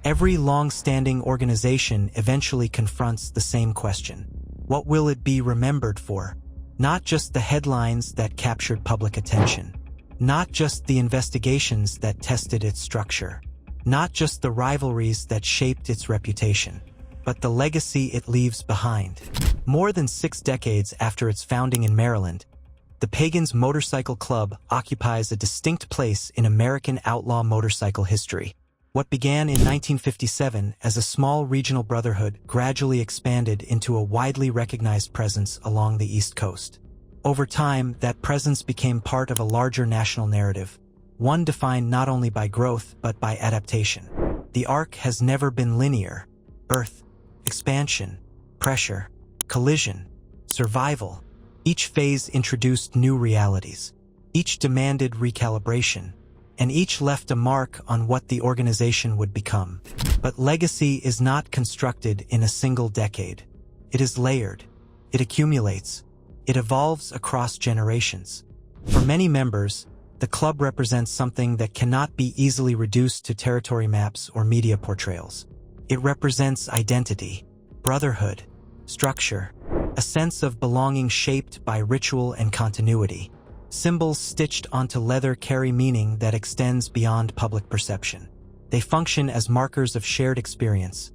Every long-standing organization eventually confronts the same question. What will it be remembered for? Not just the headlines that captured public attention. Not just the investigations that tested its structure. Not just the rivalries that shaped its reputation, but the legacy it leaves behind. More than 6 decades after its founding in Maryland, the Pagans Motorcycle Club occupies a distinct place in American outlaw motorcycle history. What began in 1957 as a small regional brotherhood gradually expanded into a widely recognized presence along the East Coast. Over time, that presence became part of a larger national narrative, one defined not only by growth but by adaptation. The arc has never been linear. Birth, expansion, pressure, collision, survival. Each phase introduced new realities. Each demanded recalibration, and each left a mark on what the organization would become. But legacy is not constructed in a single decade. It is layered. It accumulates. It evolves across generations. For many members, the club represents something that cannot be easily reduced to territory maps or media portrayals. It represents identity, brotherhood, structure, a sense of belonging shaped by ritual and continuity. Symbols stitched onto leather carry meaning that extends beyond public perception. They function as markers of shared experience,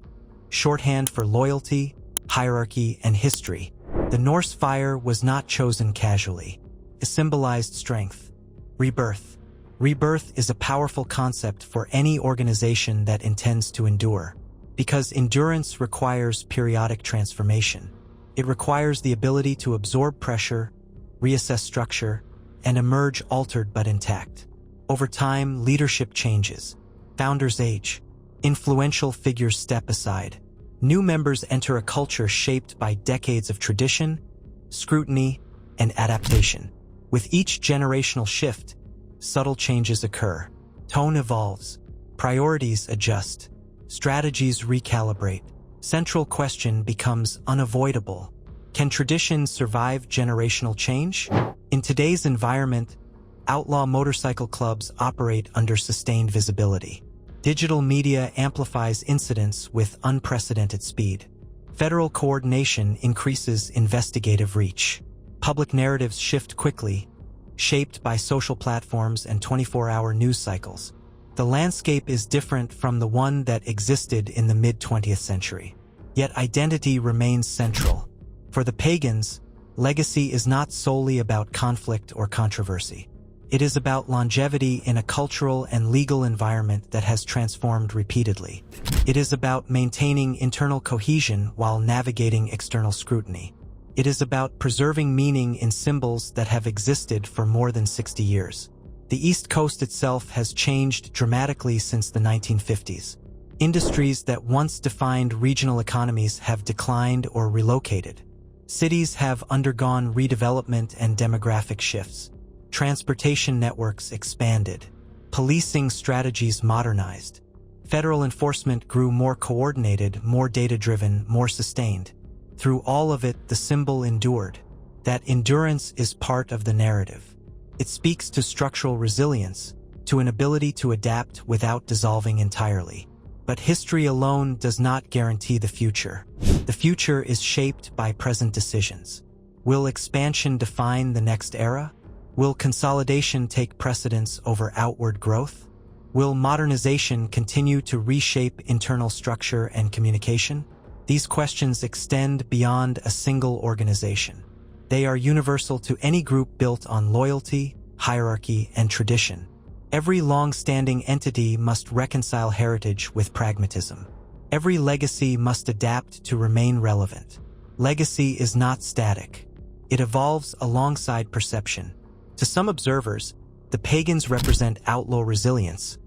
shorthand for loyalty, hierarchy, and history. The Norse fire was not chosen casually. It symbolized strength, rebirth. Rebirth is a powerful concept for any organization that intends to endure, because endurance requires periodic transformation. It requires the ability to absorb pressure, reassess structure, and emerge altered but intact. Over time, leadership changes. Founders age. Influential figures step aside. New members enter a culture shaped by decades of tradition, scrutiny, and adaptation. With each generational shift, subtle changes occur. Tone evolves. Priorities adjust. Strategies recalibrate. Central question becomes unavoidable. Can tradition survive generational change? In today's environment, outlaw motorcycle clubs operate under sustained visibility. Digital media amplifies incidents with unprecedented speed. Federal coordination increases investigative reach. Public narratives shift quickly, shaped by social platforms and 24-hour news cycles. The landscape is different from the one that existed in the mid-20th century. Yet identity remains central. For the Pagans, legacy is not solely about conflict or controversy. It is about longevity in a cultural and legal environment that has transformed repeatedly. It is about maintaining internal cohesion while navigating external scrutiny. It is about preserving meaning in symbols that have existed for more than 60 years. The East Coast itself has changed dramatically since the 1950s. Industries that once defined regional economies have declined or relocated. Cities have undergone redevelopment and demographic shifts. Transportation networks expanded. Policing strategies modernized. Federal enforcement grew more coordinated, more data-driven, more sustained. Through all of it, the symbol endured. That endurance is part of the narrative. It speaks to structural resilience, to an ability to adapt without dissolving entirely. But history alone does not guarantee the future. The future is shaped by present decisions. Will expansion define the next era? Will consolidation take precedence over outward growth? Will modernization continue to reshape internal structure and communication? These questions extend beyond a single organization. They are universal to any group built on loyalty, hierarchy, and tradition. Every long-standing entity must reconcile heritage with pragmatism. Every legacy must adapt to remain relevant. Legacy is not static. It evolves alongside perception. To some observers, the Pagans represent outlaw resilience,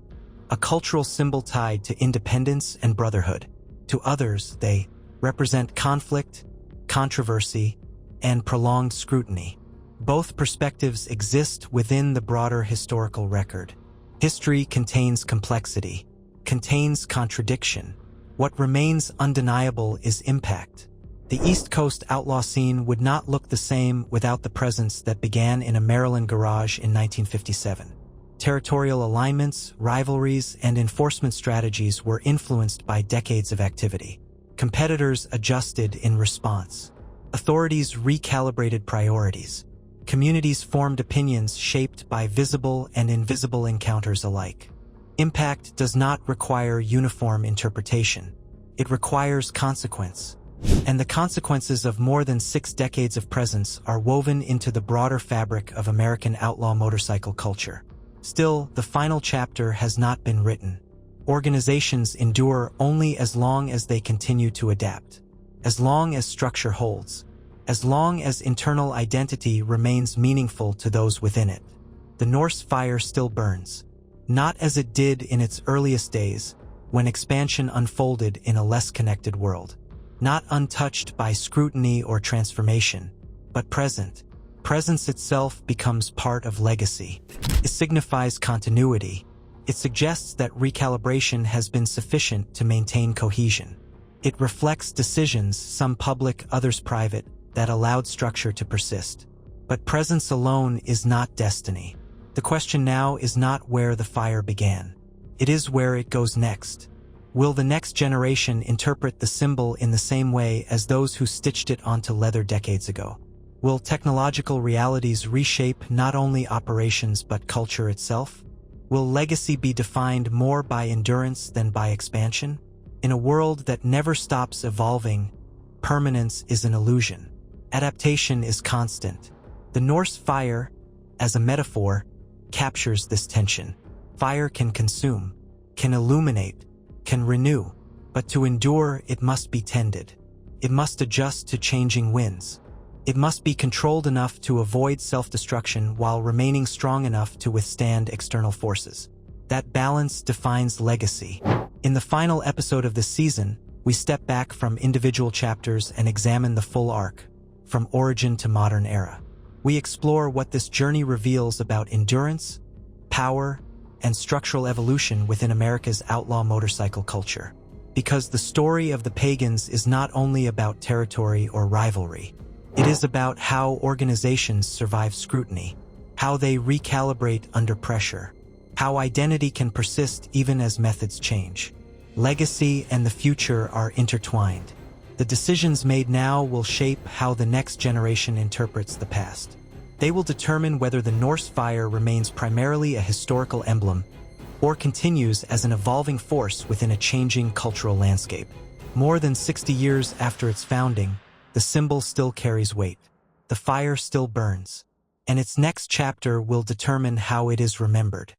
a cultural symbol tied to independence and brotherhood. To others, they represent conflict, controversy, and prolonged scrutiny. Both perspectives exist within the broader historical record. History contains complexity, contains contradiction. What remains undeniable is impact. The East Coast outlaw scene would not look the same without the presence that began in a Maryland garage in 1957. Territorial alignments, rivalries, and enforcement strategies were influenced by decades of activity. Competitors adjusted in response. Authorities recalibrated priorities. Communities formed opinions shaped by visible and invisible encounters alike. Impact does not require uniform interpretation. It requires consequence. And the consequences of more than 6 decades of presence are woven into the broader fabric of American outlaw motorcycle culture. Still, the final chapter has not been written. Organizations endure only as long as they continue to adapt, as long as structure holds, as long as internal identity remains meaningful to those within it. The Norse fire still burns, not as it did in its earliest days, when expansion unfolded in a less connected world. Not untouched by scrutiny or transformation, but present. Presence itself becomes part of legacy. It signifies continuity. It suggests that recalibration has been sufficient to maintain cohesion. It reflects decisions, some public, others private, that allowed structure to persist. But presence alone is not destiny. The question now is not where the fire began. It is where it goes next. Will the next generation interpret the symbol in the same way as those who stitched it onto leather decades ago? Will technological realities reshape not only operations but culture itself? Will legacy be defined more by endurance than by expansion? In a world that never stops evolving, permanence is an illusion. Adaptation is constant. The Norse fire, as a metaphor, captures this tension. Fire can consume, can illuminate, can renew, but to endure it must be tended. It must adjust to changing winds. It must be controlled enough to avoid self-destruction while remaining strong enough to withstand external forces. That balance defines legacy. In the final episode of this season, we step back from individual chapters and examine the full arc, from origin to modern era. We explore what this journey reveals about endurance, power, and structural evolution within America's outlaw motorcycle culture. Because the story of the Pagans is not only about territory or rivalry. It is about how organizations survive scrutiny, how they recalibrate under pressure, how identity can persist even as methods change. Legacy and the future are intertwined. The decisions made now will shape how the next generation interprets the past. They will determine whether the Norse fire remains primarily a historical emblem or continues as an evolving force within a changing cultural landscape. More than 60 years after its founding, the symbol still carries weight. The fire still burns, and its next chapter will determine how it is remembered.